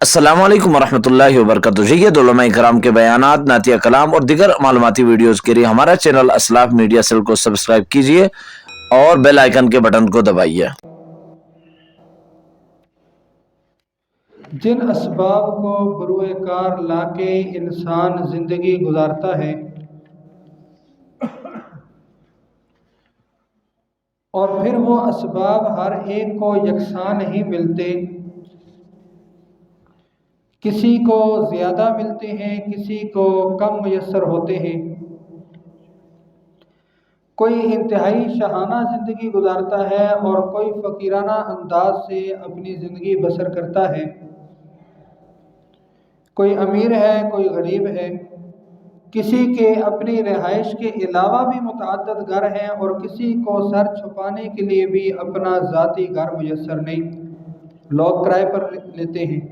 السلام علیکم ورحمۃ اللہ وبرکاتہ جی، یہ علماء کرام کے بیانات، نعتیہ کلام اور دیگر معلوماتی ویڈیوز کے لیے ہمارا چینل اسلاف میڈیا سیل کو سبسکرائب کیجئے اور بیل آئیکن کے بٹن کو دبائیے۔ جن اسباب کو بروئے کار لا کے انسان زندگی گزارتا ہے اور پھر وہ اسباب ہر ایک کو یکساں نہیں ملتے، کسی کو زیادہ ملتے ہیں، کسی کو کم میسر ہوتے ہیں۔ کوئی انتہائی شاہانہ زندگی گزارتا ہے اور کوئی فقیرانہ انداز سے اپنی زندگی بسر کرتا ہے۔ کوئی امیر ہے، کوئی غریب ہے، کسی کے اپنی رہائش کے علاوہ بھی متعدد گھر ہیں اور کسی کو سر چھپانے کے لیے بھی اپنا ذاتی گھر میسر نہیں، لوگ کرائے پر لیتے ہیں۔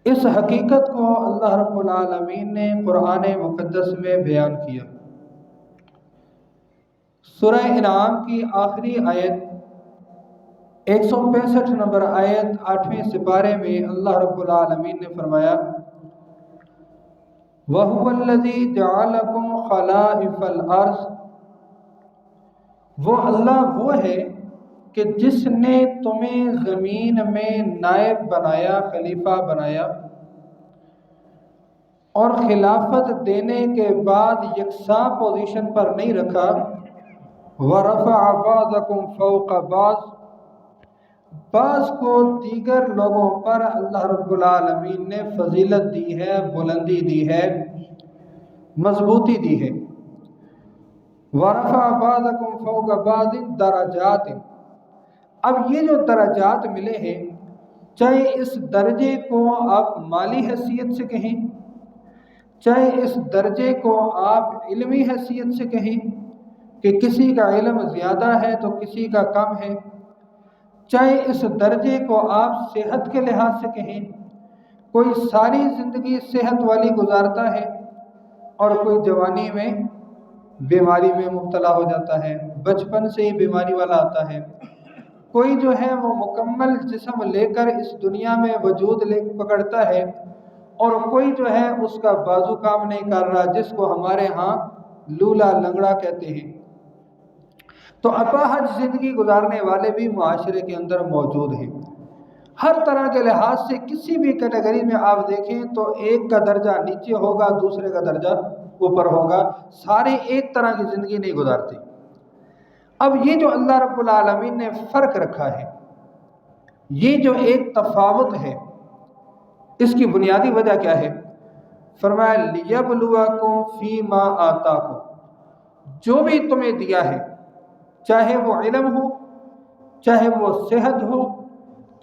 اس حقیقت کو اللہ رب العالمین نے قرآن مقدس میں بیان کیا۔ سورہ انعام کی آخری آیت 165 نمبر آیت 8ویں سپارے میں اللہ رب العالمین نے فرمایا وَهُوَ الَّذِي جَعَلَكُمْ خَلَائِفَ الْأَرْضِ، وہ اللہ وہ ہے کہ جس نے تمہیں زمین میں نائب بنایا، خلیفہ بنایا، اور خلافت دینے کے بعد یکساں پوزیشن پر نہیں رکھا۔ وَرَفَعَ بَعْضَكُمْ فَوْقَ بَعْضٍ، بعض کو دیگر لوگوں پر اللہ رب العالمین نے فضیلت دی ہے، بلندی دی ہے، مضبوطی دی ہے۔ وَرَفَعَ بَعْضَكُمْ فَوْقَ بَعْضٍ دَرَجَاتٍ، اب یہ جو درجات ملے ہیں، چاہے اس درجے کو آپ مالی حیثیت سے کہیں، چاہے اس درجے کو آپ علمی حیثیت سے کہیں کہ کسی کا علم زیادہ ہے تو کسی کا کم ہے، چاہے اس درجے کو آپ صحت کے لحاظ سے کہیں، کوئی ساری زندگی صحت والی گزارتا ہے اور کوئی جوانی میں بیماری میں مبتلا ہو جاتا ہے، بچپن سے ہی بیماری والا آتا ہے، کوئی جو ہے وہ مکمل جسم لے کر اس دنیا میں وجود لے پکڑتا ہے، اور کوئی جو ہے اس کا بازو کام نہیں کر رہا، جس کو ہمارے ہاں لولا لنگڑا کہتے ہیں۔ تو اپاہج زندگی گزارنے والے بھی معاشرے کے اندر موجود ہیں، ہر طرح کے لحاظ سے کسی بھی کیٹیگری میں آپ دیکھیں تو ایک کا درجہ نیچے ہوگا، دوسرے کا درجہ اوپر ہوگا، سارے ایک طرح کی زندگی نہیں گزارتے۔ اب یہ جو اللہ رب العالمین نے فرق رکھا ہے، یہ جو ایک تفاوت ہے، اس کی بنیادی وجہ کیا ہے؟ فرمایا لِيَبْلُوَكُمْ فِي مَا آتَاكُمْ، جو بھی تمہیں دیا ہے، چاہے وہ علم ہو، چاہے وہ صحت ہو،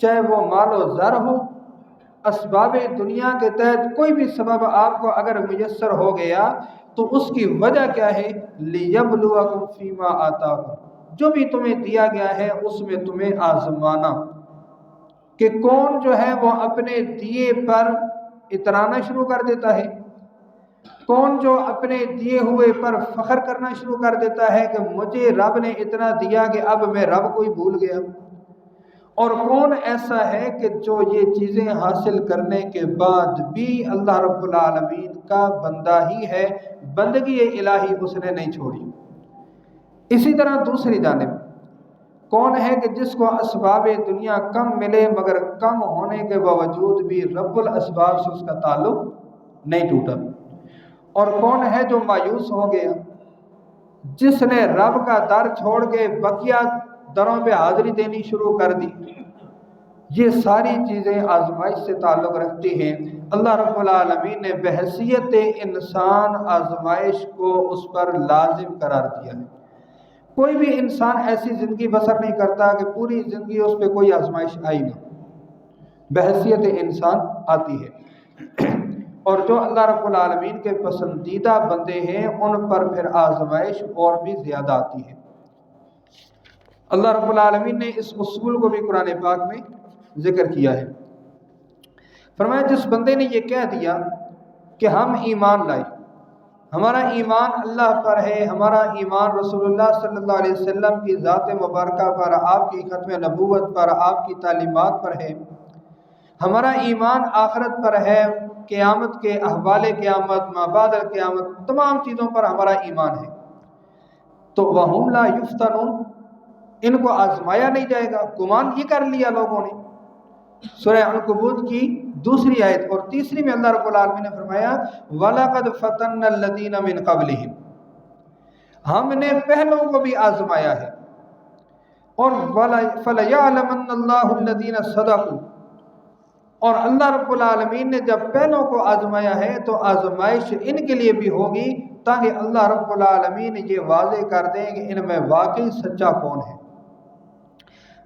چاہے وہ مال و زر ہو، اسباب دنیا کے تحت کوئی بھی سبب آپ کو اگر میسر ہو گیا تو اس کی وجہ کیا ہے؟ لِيَبْلُوَكُمْ فِي مَا آتَاكُمْ، جو بھی تمہیں دیا گیا ہے اس میں تمہیں آزمانا، کہ کون جو ہے وہ اپنے دیے پر اترانا شروع کر دیتا ہے، کون جو اپنے دیے ہوئے پر فخر کرنا شروع کر دیتا ہے کہ مجھے رب نے اتنا دیا کہ اب میں رب کو ہی بھول گیا، اور کون ایسا ہے کہ جو یہ چیزیں حاصل کرنے کے بعد بھی اللہ رب العالمین کا بندہ ہی ہے، بندگی الہی اس نے نہیں چھوڑی۔ اسی طرح دوسری جانب کون ہے کہ جس کو اسباب دنیا کم ملے مگر کم ہونے کے باوجود بھی رب الاسباب سے اس کا تعلق نہیں ٹوٹا، اور کون ہے جو مایوس ہو گیا، جس نے رب کا در چھوڑ کے بقیہ دروں پہ حاضری دینی شروع کر دی۔ یہ ساری چیزیں آزمائش سے تعلق رکھتی ہیں۔ اللہ رب العالمین نے بحیثیت انسان آزمائش کو اس پر لازم قرار دیا ہے۔ کوئی بھی انسان ایسی زندگی بسر نہیں کرتا کہ پوری زندگی اس پہ کوئی آزمائش آئی نہ، بحیثیت انسان آتی ہے، اور جو اللہ رب العالمین کے پسندیدہ بندے ہیں ان پر پھر آزمائش اور بھی زیادہ آتی ہے۔ اللہ رب العالمین نے اس اصول کو بھی قرآن پاک میں ذکر کیا ہے۔ فرمایا جس بندے نے یہ کہہ دیا کہ ہم ایمان لائے، ہمارا ایمان اللہ پر ہے، ہمارا ایمان رسول اللہ صلی اللہ علیہ وسلم کی ذات مبارکہ پر، آپ کی ختم نبوت پر، آپ کی تعلیمات پر ہے، ہمارا ایمان آخرت پر ہے، قیامت کے احوال قیامت، ما بعد القیامت، تمام چیزوں پر ہمارا ایمان ہے۔ تو وَهُمْ لَا يُفْتَنُونَ، ان کو آزمایا نہیں جائے گا، گمان یہ کر لیا لوگوں نے۔ سورہ عنکبوت کی دوسری آیت اور تیسری میں اللہ رب العالمین نے فرمایا وَلَقَدْ فَتَنَّا الَّذِينَ مِن قَبْلِهِمْ، ہم نے پہلوں کو بھی آزمایا ہے، اور فَلَيَعْلَمَنَّ اللَّهُ الَّذِينَ صَدَقُوا، اور اللہ رب العالمین نے جب پہلوں کو آزمایا ہے تو آزمائش ان کے لیے بھی ہوگی، تاکہ اللہ رب العالمین یہ واضح کر دیں کہ ان میں واقعی سچا کون ہے۔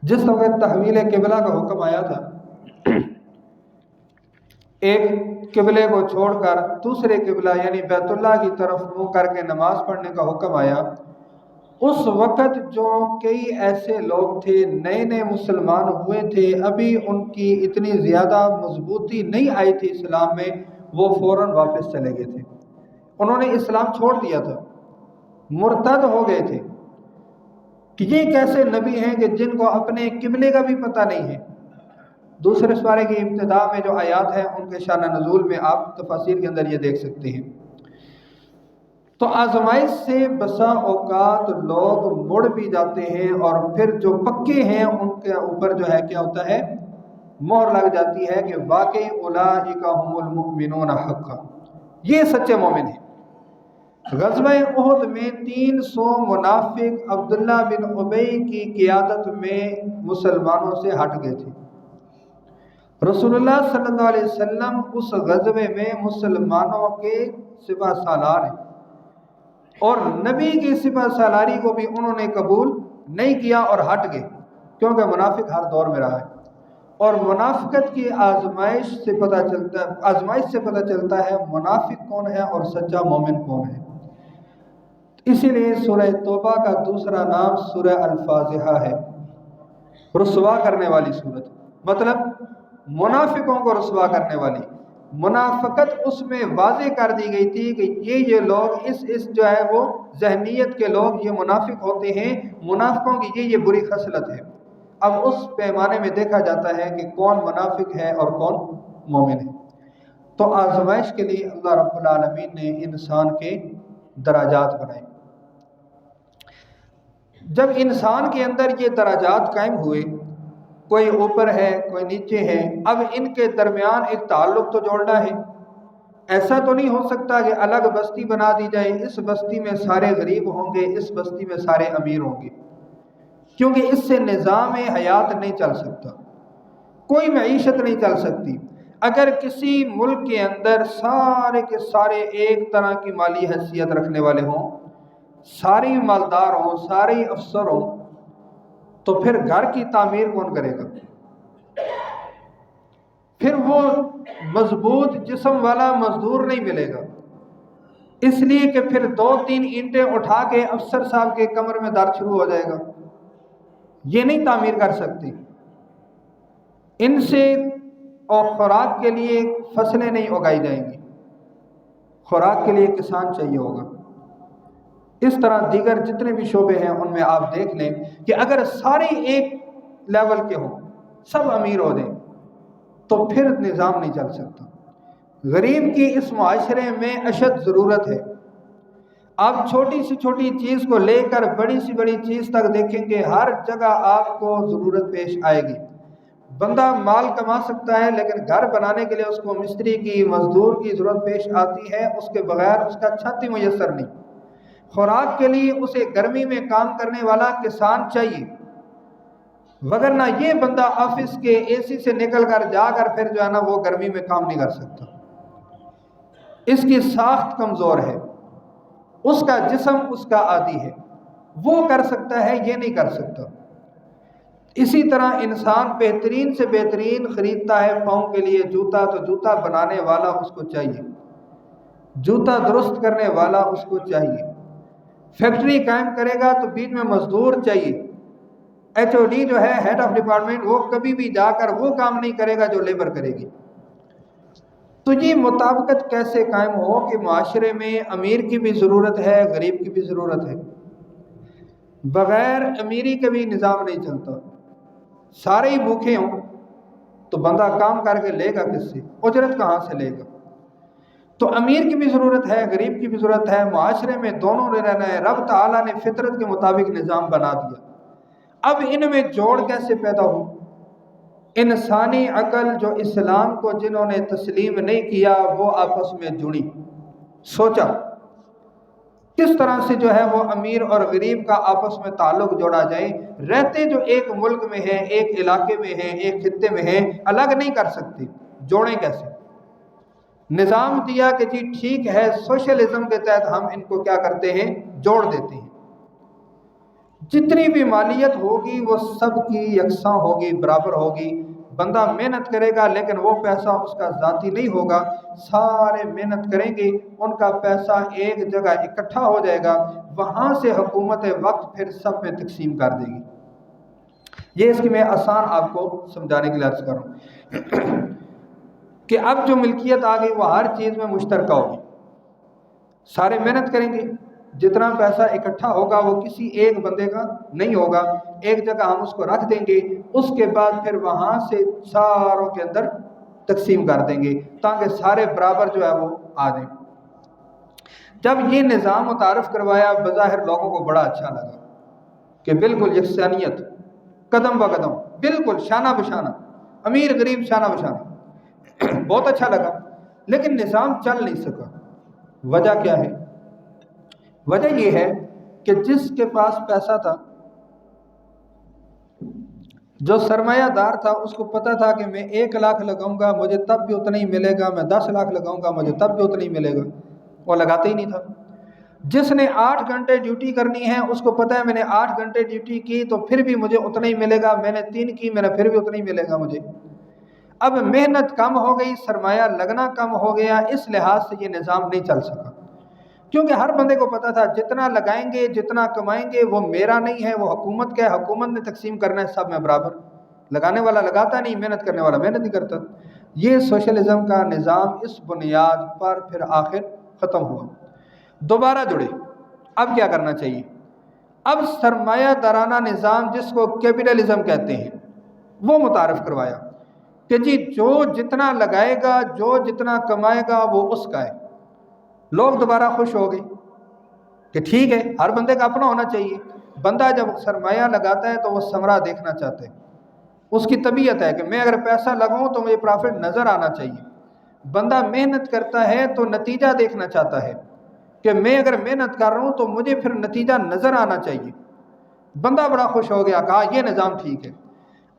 جس وقت تحویل قبلہ کا حکم آیا تھا، ایک قبلے کو چھوڑ کر دوسرے قبلہ یعنی بیت اللہ کی طرف منہ کر کے نماز پڑھنے کا حکم آیا، اس وقت جو کئی ایسے لوگ تھے نئے نئے مسلمان ہوئے تھے، ابھی ان کی اتنی زیادہ مضبوطی نہیں آئی تھی اسلام میں، وہ فوراً واپس چلے گئے تھے، انہوں نے اسلام چھوڑ دیا تھا، مرتد ہو گئے تھے کہ یہ کیسے نبی ہیں کہ جن کو اپنے قبلے کا بھی پتہ نہیں ہے۔ دوسرے سپارے کی ابتدا میں جو آیات ہیں ان کے شان نزول میں آپ تفاسیر کے اندر یہ دیکھ سکتے ہیں۔ تو آزمائش سے بسا اوقات لوگ مڑ بھی جاتے ہیں، اور پھر جو پکے ہیں ان کے اوپر جو ہے کیا ہوتا ہے، مہر لگ جاتی ہے کہ واقعی اولئک هم المؤمنون حقا، یہ سچے مومن ہیں۔ غزوہ احد میں 300 منافق عبداللہ بن ابی کی قیادت میں مسلمانوں سے ہٹ گئے تھے۔ رسول اللہ صلی اللہ علیہ وسلم اس غزوے میں مسلمانوں کے سپہ سالار ہیں، اور نبی کی سپہ سالاری کو بھی انہوں نے قبول نہیں کیا اور ہٹ گئے، کیونکہ منافق ہر دور میں رہا ہے، اور منافقت کی آزمائش سے پتہ چلتا ہے منافق کون ہے اور سچا مومن کون ہے۔ اسی لیے سورہ توبہ کا دوسرا نام سورہ الفاضحہ ہے، رسوا کرنے والی سورت، مطلب منافقوں کو رسوا کرنے والی۔ منافقت اس میں واضح کر دی گئی تھی کہ یہ لوگ اس جو ہے وہ ذہنیت کے لوگ یہ منافق ہوتے ہیں، منافقوں کی یہ بری خصلت ہے۔ اب اس پیمانے میں دیکھا جاتا ہے کہ کون منافق ہے اور کون مومن ہے۔ تو آزمائش کے لیے اللہ رب العالمین نے انسان کے درجات بنائے۔ جب انسان کے اندر یہ درجات قائم ہوئے، کوئی اوپر ہے کوئی نیچے ہے، اب ان کے درمیان ایک تعلق تو جوڑنا ہے۔ ایسا تو نہیں ہو سکتا کہ الگ بستی بنا دی جائے، اس بستی میں سارے غریب ہوں گے، اس بستی میں سارے امیر ہوں گے، کیونکہ اس سے نظام حیات نہیں چل سکتا، کوئی معیشت نہیں چل سکتی۔ اگر کسی ملک کے اندر سارے کے سارے ایک طرح کی مالی حیثیت رکھنے والے ہوں، سارے مالدار ہوں، سارے افسر ہوں، تو پھر گھر کی تعمیر کون کرے گا؟ پھر وہ مضبوط جسم والا مزدور نہیں ملے گا، اس لیے کہ پھر 2-3 اینٹیں اٹھا کے افسر صاحب کے کمر میں درد شروع ہو جائے گا، یہ نہیں تعمیر کر سکتی۔ ان سے اور خوراک کے لیے فصلیں نہیں اگائی جائیں گی، خوراک کے لیے کسان چاہیے ہوگا۔ اس طرح دیگر جتنے بھی شعبے ہیں ان میں آپ دیکھ لیں کہ اگر سارے ایک لیول کے ہوں، سب امیر ہو جائیں، تو پھر نظام نہیں چل سکتا۔ غریب کی اس معاشرے میں اشد ضرورت ہے۔ آپ چھوٹی سے چھوٹی چیز کو لے کر بڑی سے بڑی چیز تک دیکھیں گے، ہر جگہ آپ کو ضرورت پیش آئے گی۔ بندہ مال کما سکتا ہے لیکن گھر بنانے کے لیے اس کو مستری کی، مزدور کی ضرورت پیش آتی ہے، اس کے بغیر اس کا چھت ہی میسر نہیں۔ خوراک کے لیے اسے گرمی میں کام کرنے والا کسان چاہیے، وگرنہ یہ بندہ آفس کے اے سی سے نکل کر جا کر پھر جو ہے نا وہ گرمی میں کام نہیں کر سکتا، اس کی ساخت کمزور ہے، اس کا جسم اس کا عادی ہے، وہ کر سکتا ہے یہ نہیں کر سکتا۔ اسی طرح انسان بہترین سے بہترین خریدتا ہے پاؤں کے لیے جوتا، تو جوتا بنانے والا اس کو چاہیے، جوتا درست کرنے والا اس کو چاہیے۔ فیکٹری قائم کرے گا تو بیچ میں مزدور چاہیے۔ ایچ او ڈی جو ہے ہیڈ آف ڈپارٹمنٹ، وہ کبھی بھی جا کر وہ کام نہیں کرے گا جو لیبر کرے گی۔ تو یہ مطابقت کیسے قائم ہو کہ معاشرے میں امیر کی بھی ضرورت ہے، غریب کی بھی ضرورت ہے، بغیر امیری کا بھی نظام نہیں چلتا، سارے ہی بھوکے ہوں تو بندہ کام کر کے لے گا کس سے؟ اجرت کہاں سے لے گا؟ تو امیر کی بھی ضرورت ہے، غریب کی بھی ضرورت ہے، معاشرے میں دونوں نے رہنا ہے۔ رب تعالیٰ نے فطرت کے مطابق نظام بنا دیا، اب ان میں جوڑ کیسے پیدا ہو؟ انسانی عقل جو اسلام کو جنہوں نے تسلیم نہیں کیا وہ آپس میں جڑی، سوچا کس طرح سے جو ہے وہ امیر اور غریب کا آپس میں تعلق جوڑا جائے۔ رہتے جو ایک ملک میں ہیں، ایک علاقے میں ہیں، ایک خطے میں ہیں، الگ نہیں کر سکتے، جوڑیں کیسے؟ نظام دیا کہ جی ٹھیک ہے، سوشلزم کے تحت ہم ان کو کیا کرتے ہیں؟ جوڑ دیتے ہیں۔ جتنی بھی مالیت ہوگی وہ سب کی یکساں ہوگی، برابر ہوگی۔ بندہ محنت کرے گا لیکن وہ پیسہ اس کا ذاتی نہیں ہوگا، سارے محنت کریں گے، ان کا پیسہ ایک جگہ اکٹھا ہو جائے گا، وہاں سے حکومت وقت پھر سب میں تقسیم کر دے گی۔ یہ اس کی میں آسان آپ کو سمجھانے کے لیے عرض کر رہا ہوں کہ اب جو ملکیت آ گئی وہ ہر چیز میں مشترکہ ہوگی، سارے محنت کریں گے، جتنا پیسہ اکٹھا ہوگا وہ کسی ایک بندے کا نہیں ہوگا، ایک جگہ ہم اس کو رکھ دیں گے، اس کے بعد پھر وہاں سے ساروں کے اندر تقسیم کر دیں گے تاکہ سارے برابر جو ہے وہ آ جائیں۔ جب یہ نظام متعارف کروایا بظاہر لوگوں کو بڑا اچھا لگا کہ بالکل یکسانیت، قدم با قدم، بالکل شانہ بشانہ، امیر غریب شانہ بشانہ، بہت اچھا لگا، لیکن نظام چل نہیں سکا۔ وجہ کیا ہے؟ وجہ یہ ہے کہ جس کے پاس پیسہ تھا، جو سرمایہ دار تھا، اس کو پتہ تھا کہ میں 1 لاکھ لگاؤں گا مجھے تب بھی اتنا ہی ملے گا، میں 10 لاکھ لگاؤں گا مجھے تب بھی اتنا ہی ملے گا، وہ لگاتا ہی نہیں تھا۔ جس نے 8 گھنٹے ڈیوٹی کرنی ہے اس کو پتہ ہے میں نے 8 گھنٹے ڈیوٹی کی تو پھر بھی مجھے اتنا ہی ملے گا، میں نے 3 کی میں نے پھر بھی اتنا ہی ملے گا مجھے۔ اب محنت کم ہو گئی، سرمایہ لگنا کم ہو گیا، اس لحاظ سے یہ نظام نہیں چل سکا، کیونکہ ہر بندے کو پتا تھا جتنا لگائیں گے جتنا کمائیں گے وہ میرا نہیں ہے، وہ حکومت کا ہے، حکومت نے تقسیم کرنا ہے سب میں برابر، لگانے والا لگاتا نہیں، محنت کرنے والا محنت نہیں کرتا۔ یہ سوشلزم کا نظام اس بنیاد پر پھر آخر ختم ہوا، دوبارہ جڑے۔ اب کیا کرنا چاہیے؟ اب سرمایہ دارانہ نظام جس کو کیپٹلزم کہتے ہیں وہ متعارف کروایا کہ جی جو جتنا لگائے گا، جو جتنا کمائے گا وہ اس کا ہے۔ لوگ دوبارہ خوش ہو گئے کہ ٹھیک ہے، ہر بندے کا اپنا ہونا چاہیے۔ بندہ جب سرمایہ لگاتا ہے تو وہ ثمرہ دیکھنا چاہتا ہے، اس کی طبیعت ہے کہ میں اگر پیسہ لگاؤں تو مجھے پرافٹ نظر آنا چاہیے۔ بندہ محنت کرتا ہے تو نتیجہ دیکھنا چاہتا ہے کہ میں اگر محنت کر رہا ہوں تو مجھے پھر نتیجہ نظر آنا چاہیے۔ بندہ بڑا خوش ہو گیا، کہا یہ نظام ٹھیک ہے۔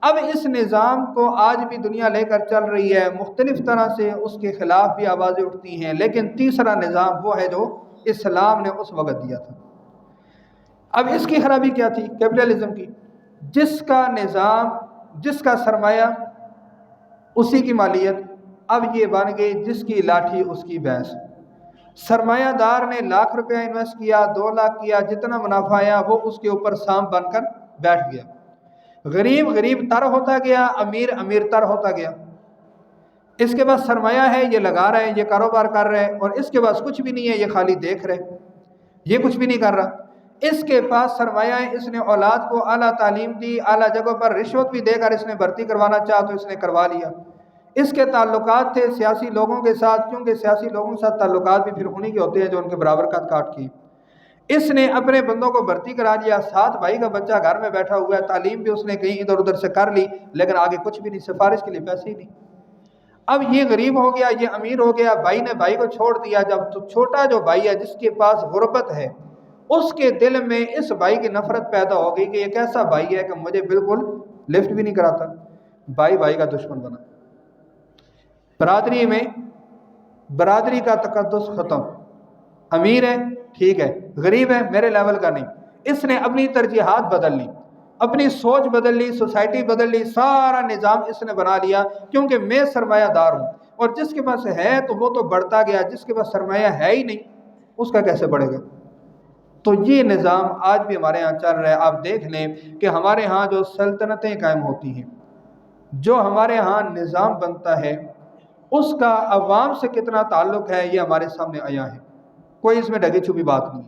اب اس نظام کو آج بھی دنیا لے کر چل رہی ہے، مختلف طرح سے اس کے خلاف بھی آوازیں اٹھتی ہیں، لیکن تیسرا نظام وہ ہے جو اسلام نے اس وقت دیا تھا۔ اب اس کی خرابی کیا تھی؟ کیپٹلزم کی، جس کا نظام، جس کا سرمایہ اسی کی مالیت، اب یہ بن گئی جس کی لاٹھی اس کی بھینس۔ سرمایہ دار نے 1,00,000 روپیہ انویسٹ کیا، 2 لاکھ کیا، جتنا منافع آیا وہ اس کے اوپر سانپ بن کر بیٹھ گیا۔ غریب غریب تر ہوتا گیا، امیر امیر تر ہوتا گیا۔ اس کے پاس سرمایہ ہے، یہ لگا رہے ہیں، یہ کاروبار کر رہے ہیں، اور اس کے پاس کچھ بھی نہیں ہے، یہ خالی دیکھ رہے، یہ کچھ بھی نہیں کر رہا۔ اس کے پاس سرمایہ ہے، اس نے اولاد کو اعلیٰ تعلیم دی، اعلیٰ جگہ پر رشوت بھی دے کر اس نے بھرتی کروانا چاہا تو اس نے کروا لیا۔ اس کے تعلقات تھے سیاسی لوگوں کے ساتھ، کیونکہ سیاسی لوگوں کے ساتھ تعلقات بھی پھر انہی کے ہوتے ہیں جو ان کے برابر قد کاٹ کی۔ اس نے اپنے بندوں کو بھرتی کرا لیا، 7 بھائی کا بچہ گھر میں بیٹھا ہوا ہے، تعلیم بھی اس نے کہیں ادھر ادھر سے کر لی، لیکن آگے کچھ بھی نہیں، سفارش کے لیے پیسے ہی نہیں۔ اب یہ غریب ہو گیا، یہ امیر ہو گیا، بھائی نے بھائی کو چھوڑ دیا۔ جب تو چھوٹا جو بھائی ہے جس کے پاس غربت ہے، اس کے دل میں اس بھائی کی نفرت پیدا ہو گئی کہ یہ کیسا بھائی ہے کہ مجھے بالکل لفٹ بھی نہیں کراتا۔ بھائی بھائی کا دشمن بنا، برادری میں برادری کا تقدس ختم، امیر ہے ٹھیک ہے، غریب ہے میرے لیول کا نہیں۔ اس نے اپنی ترجیحات بدل لی، اپنی سوچ بدل لی، سوسائٹی بدل لی، سارا نظام اس نے بنا لیا، کیونکہ میں سرمایہ دار ہوں، اور جس کے پاس ہے تو وہ تو بڑھتا گیا، جس کے پاس سرمایہ ہے ہی نہیں اس کا کیسے بڑھے گا؟ تو یہ نظام آج بھی ہمارے ہاں چل رہا ہے۔ آپ دیکھ لیں کہ ہمارے ہاں جو سلطنتیں قائم ہوتی ہیں، جو ہمارے ہاں نظام بنتا ہے، اس کا عوام سے کتنا تعلق ہے یہ ہمارے سامنے آیا ہے، کوئی اس میں ڈگی چھپی بات نہیں۔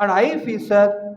2.5%,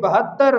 72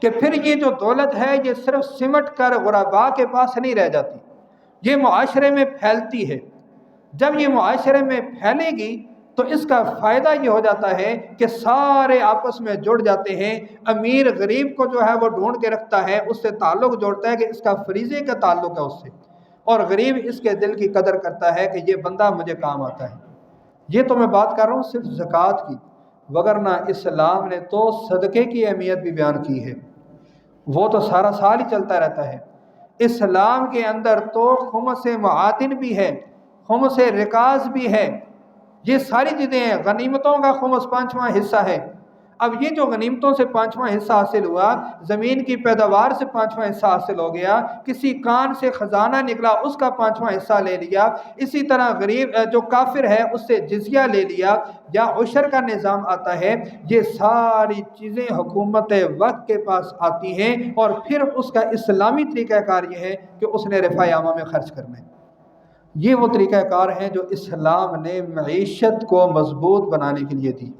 کہ پھر یہ جو دولت ہے یہ صرف سمٹ کر غربا کے پاس نہیں رہ جاتی، یہ معاشرے میں پھیلتی ہے۔ جب یہ معاشرے میں پھیلے گی تو اس کا فائدہ یہ ہو جاتا ہے کہ سارے آپس میں جڑ جاتے ہیں، امیر غریب کو جو ہے وہ ڈھونڈ کے رکھتا ہے، اس سے تعلق جوڑتا ہے کہ اس کا فریضے کا تعلق ہے اس سے، اور غریب اس کے دل کی قدر کرتا ہے کہ یہ بندہ مجھے کام آتا ہے۔ یہ تو میں بات کر رہا ہوں صرف زکوٰۃ کی، وگرنہ اسلام نے تو صدقے کی اہمیت بھی بیان کی ہے، وہ تو سارا سال ہی چلتا رہتا ہے۔ اسلام کے اندر تو خمس معادن بھی ہے، خمس رکاز بھی ہے، یہ ساری چیزیں ہیں۔ غنیمتوں کا خمس 5واں حصہ ہے۔ اب یہ جو غنیمتوں سے 5واں حصہ حاصل ہوا، زمین کی پیداوار سے 5واں حصہ حاصل ہو گیا، کسی کان سے خزانہ نکلا اس کا 5واں حصہ لے لیا، اسی طرح غریب جو کافر ہے اس سے جزیہ لے لیا، یا عشر کا نظام آتا ہے، یہ ساری چیزیں حکومت وقت کے پاس آتی ہیں، اور پھر اس کا اسلامی طریقہ کار یہ ہے کہ اس نے رفاہ عامہ میں خرچ کرنا ہے۔ یہ وہ طریقہ کار ہیں جو اسلام نے معیشت کو مضبوط بنانے کے لیے دی۔